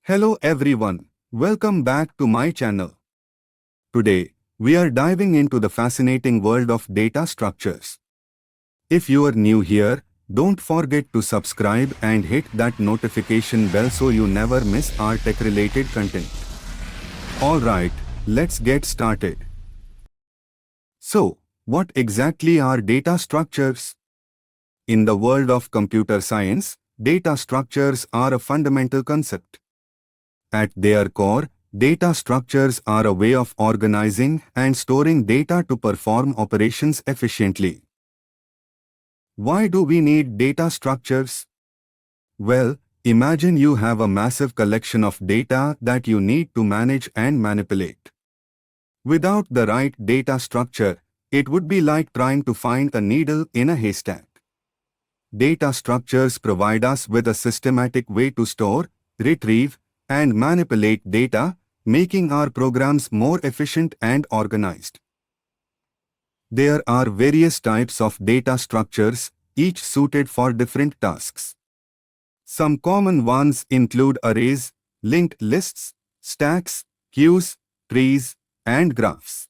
Hello everyone, welcome back to my channel. Today, we are diving into the fascinating world of data structures. If you are new here, don't forget to subscribe and hit that notification bell so you never miss our tech-related content. Alright, let's get started. So, what exactly are data structures? In the world of computer science, data structures are a fundamental concept. At their core, data structures are a way of organizing and storing data to perform operations efficiently. Why do we need data structures? Well, imagine you have a massive collection of data that you need to manage and manipulate. Without the right data structure, it would be like trying to find a needle in a haystack. Data structures provide us with a systematic way to store, retrieve, and manipulate data, making our programs more efficient and organized. There are various types of data structures, each suited for different tasks. Some common ones include arrays, linked lists, stacks, queues, trees, and graphs.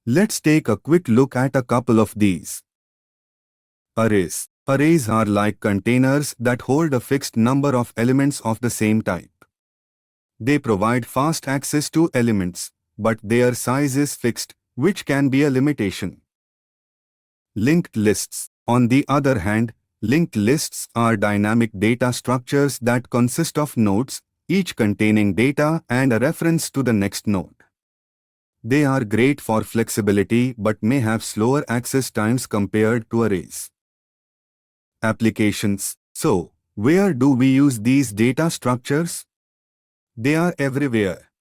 Let's take a quick look at a couple of these. Arrays. Arrays are like containers that hold a fixed number of elements of the same type. They provide fast access to elements, but their size is fixed, which can be a limitation. Linked lists. On the other hand, linked lists are dynamic data structures that consist of nodes, each containing data and a reference to the next node. They are great for flexibility but may have slower access times compared to arrays. Applications. So, where do we use these data structures? They are everywhere.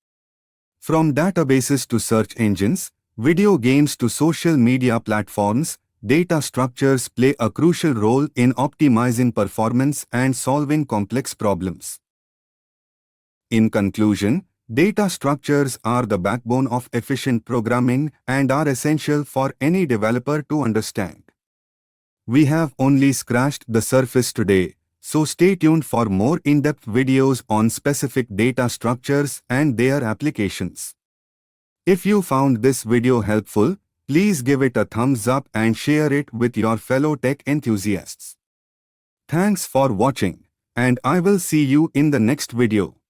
From databases to search engines, video games to social media platforms, data structures play a crucial role in optimizing performance and solving complex problems. In conclusion, data structures are the backbone of efficient programming and are essential for any developer to understand. We have only scratched the surface today, so stay tuned for more in-depth videos on specific data structures and their applications. If you found this video helpful, please give it a thumbs up and share it with your fellow tech enthusiasts. Thanks for watching, and I will see you in the next video.